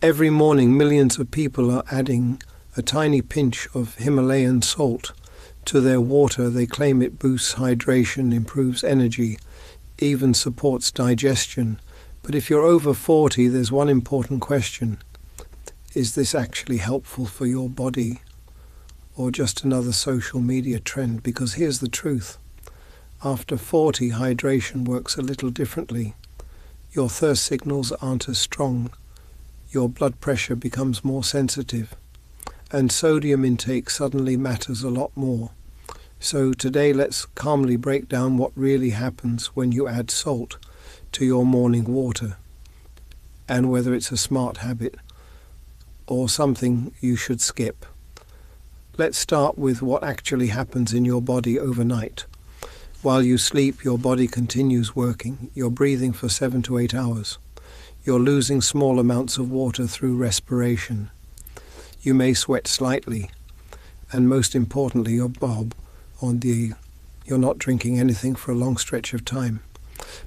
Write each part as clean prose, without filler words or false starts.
Every morning, millions of people are adding a tiny pinch of Himalayan salt to their water. They claim it boosts hydration, improves energy, even supports digestion. But if you're over 40, there's one important question. Is this actually helpful for your body, or just another social media trend? Because here's the truth. After 40, hydration works a little differently. Your thirst signals aren't as strong. Your blood pressure becomes more sensitive, and sodium intake suddenly matters a lot more. So today let's calmly break down what really happens when you add salt to your morning water, and whether it's a smart habit or something you should skip. Let's start with what actually happens in your body overnight. While you sleep, your body continues working. You're breathing for 7 to 8 hours. You're losing small amounts of water through respiration. You may sweat slightly, and most importantly, you're not drinking anything for a long stretch of time.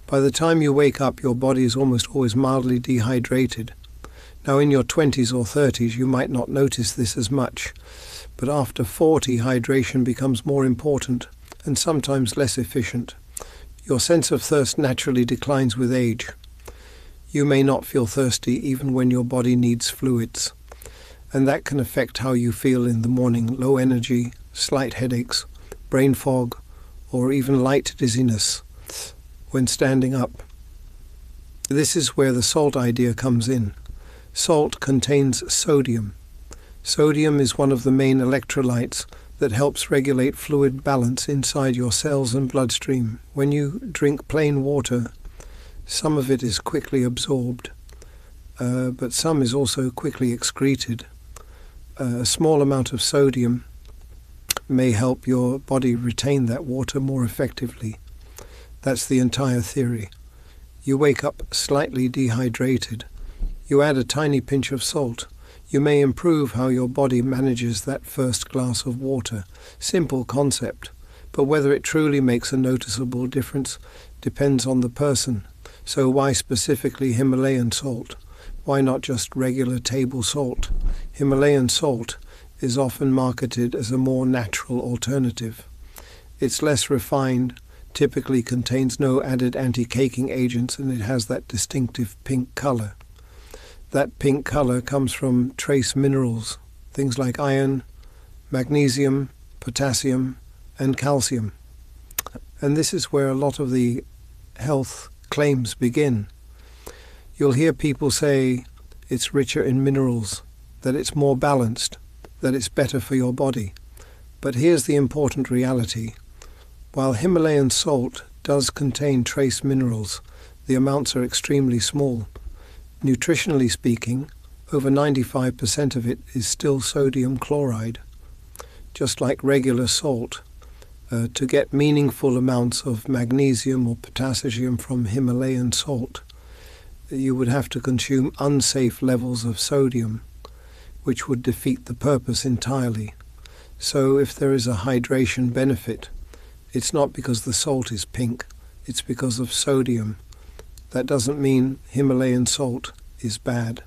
By the time you wake up, your body is almost always mildly dehydrated. Now, in your 20s or 30s, you might not notice this as much, but after 40, hydration becomes more important and sometimes less efficient. Your sense of thirst naturally declines with age. You may not feel thirsty even when your body needs fluids, and that can affect how you feel in the morning. Low energy, slight headaches, brain fog, or even light dizziness when standing up. This is where the salt idea comes in. Salt contains sodium. Sodium is one of the main electrolytes that helps regulate fluid balance inside your cells and bloodstream. When you drink plain water, some of it is quickly absorbed, but some is also quickly excreted. A small amount of sodium may help your body retain that water more effectively. That's the entire theory. You wake up slightly dehydrated. You add a tiny pinch of salt. You may improve how your body manages that first glass of water. Simple concept, but whether it truly makes a noticeable difference depends on the person. So why specifically Himalayan salt? Why not just regular table salt? Himalayan salt is often marketed as a more natural alternative. It's less refined, typically contains no added anti-caking agents, and it has that distinctive pink color. That pink color comes from trace minerals, things like iron, magnesium, potassium, and calcium. And this is where a lot of the health claims begin. You'll hear people say it's richer in minerals, that it's more balanced, that it's better for your body. But here's the important reality. While Himalayan salt does contain trace minerals, the amounts are extremely small. Nutritionally speaking, over 95% of it is still sodium chloride. Just like regular salt, to get meaningful amounts of magnesium or potassium from Himalayan salt, you would have to consume unsafe levels of sodium, which would defeat the purpose entirely. So if there is a hydration benefit, it's not because the salt is pink, it's because of sodium. That doesn't mean Himalayan salt is bad.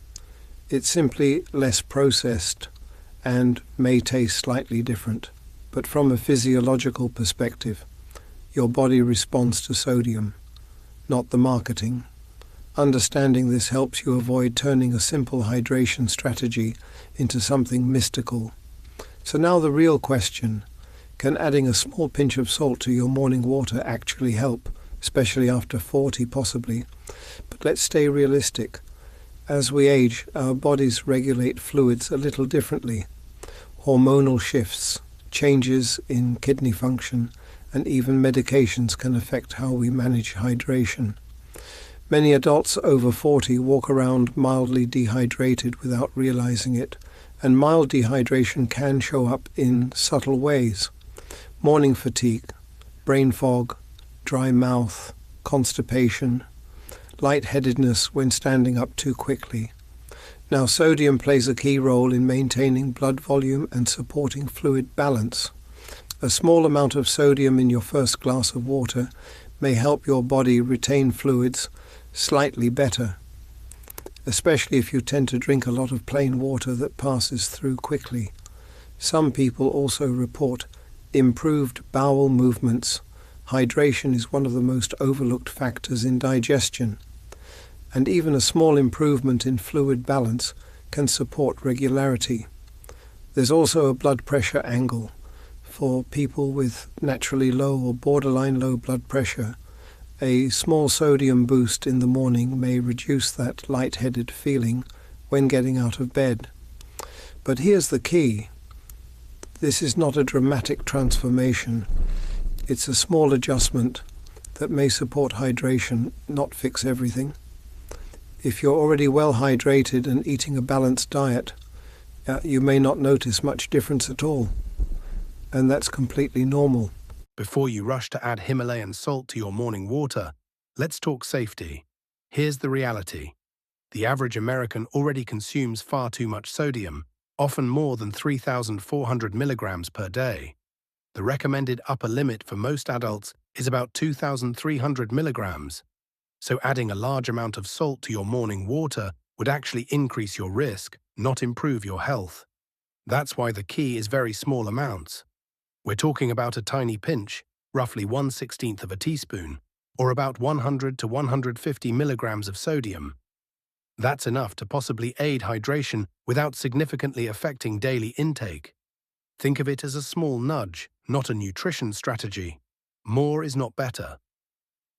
It's simply less processed and may taste slightly different. But from a physiological perspective, your body responds to sodium, not the marketing. Understanding this helps you avoid turning a simple hydration strategy into something mystical. So now the real question, can adding a small pinch of salt to your morning water actually help, especially after 40 possibly? But let's stay realistic. As we age, our bodies regulate fluids a little differently. Hormonal shifts, changes in kidney function, and even medications can affect how we manage hydration. Many adults over 40 walk around mildly dehydrated without realizing it, and mild dehydration can show up in subtle ways. Morning fatigue, brain fog, dry mouth, constipation, lightheadedness when standing up too quickly. Now, sodium plays a key role in maintaining blood volume and supporting fluid balance. A small amount of sodium in your first glass of water may help your body retain fluids slightly better. especially if you tend to drink a lot of plain water that passes through quickly. Some people also report improved bowel movements. Hydration is one of the most overlooked factors in digestion, and even a small improvement in fluid balance can support regularity. There's also a blood pressure angle. For people with naturally low or borderline low blood pressure, a small sodium boost in the morning may reduce that lightheaded feeling when getting out of bed. But here's the key. This is not a dramatic transformation. It's a small adjustment that may support hydration, not fix everything. If you're already well hydrated and eating a balanced diet, you may not notice much difference at all. And that's completely normal. Before you rush to add Himalayan salt to your morning water, let's talk safety. Here's the reality. The average American already consumes far too much sodium, often more than 3,400 milligrams per day. The recommended upper limit for most adults is about 2,300 milligrams. So adding a large amount of salt to your morning water would actually increase your risk, not improve your health. That's why the key is very small amounts. We're talking about a tiny pinch, roughly 1/16 of a teaspoon, or about 100 to 150 milligrams of sodium. That's enough to possibly aid hydration without significantly affecting daily intake. Think of it as a small nudge, not a nutrition strategy. More is not better.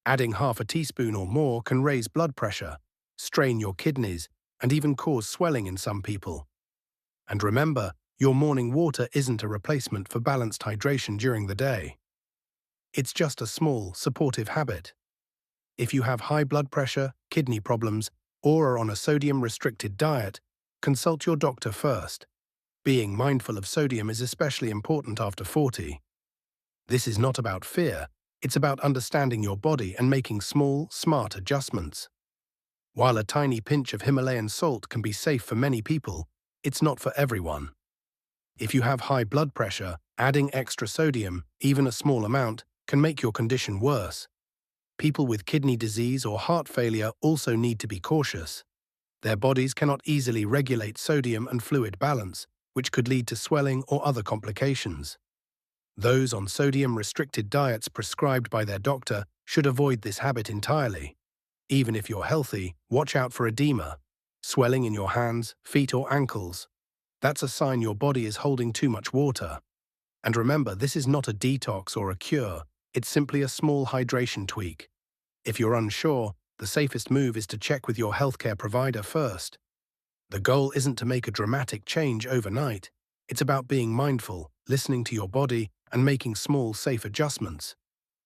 Adding half a teaspoon or more can raise blood pressure, strain your kidneys, and even cause swelling in some people. And remember, your morning water isn't a replacement for balanced hydration during the day. It's just a small, supportive habit. If you have high blood pressure, kidney problems, or are on a sodium-restricted diet, consult your doctor first. Being mindful of sodium is especially important after 40. This is not about fear, it's about understanding your body and making small, smart adjustments. While a tiny pinch of Himalayan salt can be safe for many people, it's not for everyone. If you have high blood pressure, adding extra sodium, even a small amount, can make your condition worse. People with kidney disease or heart failure also need to be cautious. Their bodies cannot easily regulate sodium and fluid balance, which could lead to swelling or other complications. Those on sodium-restricted diets prescribed by their doctor should avoid this habit entirely. Even if you're healthy, watch out for edema, swelling in your hands, feet, or ankles. That's a sign your body is holding too much water. And remember, this is not a detox or a cure, it's simply a small hydration tweak. If you're unsure, the safest move is to check with your healthcare provider first. The goal isn't to make a dramatic change overnight. It's about being mindful, listening to your body, and making small, safe adjustments.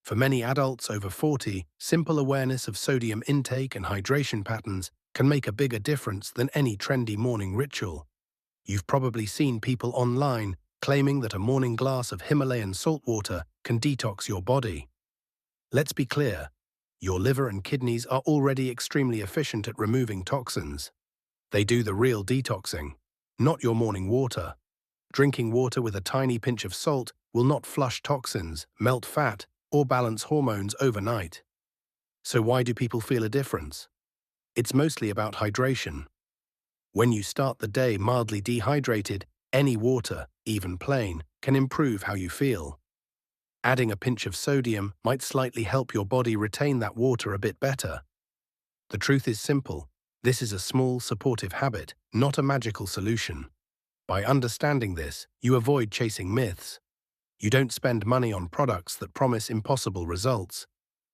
For many adults over 40, simple awareness of sodium intake and hydration patterns can make a bigger difference than any trendy morning ritual. You've probably seen people online claiming that a morning glass of Himalayan salt water can detox your body. Let's be clear, your liver and kidneys are already extremely efficient at removing toxins. They do the real detoxing, not your morning water. Drinking water with a tiny pinch of salt will not flush toxins, melt fat, or balance hormones overnight. So why do people feel a difference? It's mostly about hydration. When you start the day mildly dehydrated, any water, even plain, can improve how you feel. Adding a pinch of sodium might slightly help your body retain that water a bit better. The truth is simple. This is a small, supportive habit, not a magical solution. By understanding this, you avoid chasing myths. You don't spend money on products that promise impossible results.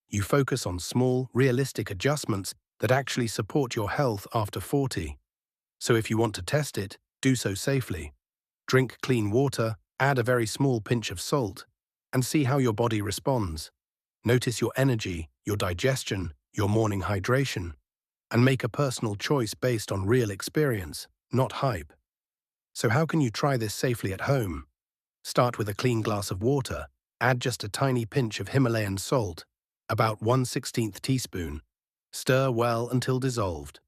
You focus on small, realistic adjustments that actually support your health after 40. So if you want to test it, do so safely. Drink clean water, add a very small pinch of salt, and see how your body responds. Notice your energy, your digestion, your morning hydration, and make a personal choice based on real experience, not hype. So how can you try this safely at home? Start with a clean glass of water, add just a tiny pinch of Himalayan salt, about 1/16 teaspoon. Stir well until dissolved.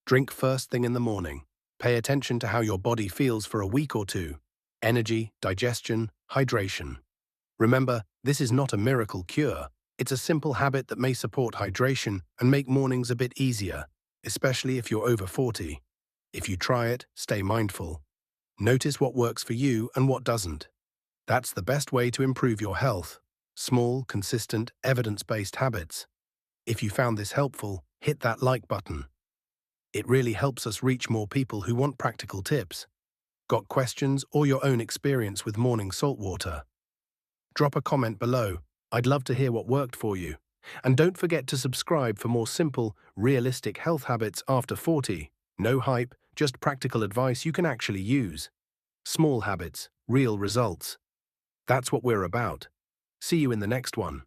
Drink first thing in the morning. Pay attention to how your body feels for a week or two. Energy, digestion, hydration. Remember, this is not a miracle cure. It's a simple habit that may support hydration and make mornings a bit easier. especially if you're over 40. If you try it, stay mindful. Notice what works for you and what doesn't. That's the best way to improve your health. Small, consistent, evidence-based habits. If you found this helpful, hit that like button. It really helps us reach more people who want practical tips. Got questions or your own experience with morning salt water? Drop a comment below. I'd love to hear what worked for you. And don't forget to subscribe for more simple, realistic health habits after 40. No hype, just practical advice you can actually use. Small habits, real results. That's what we're about. See you in the next one.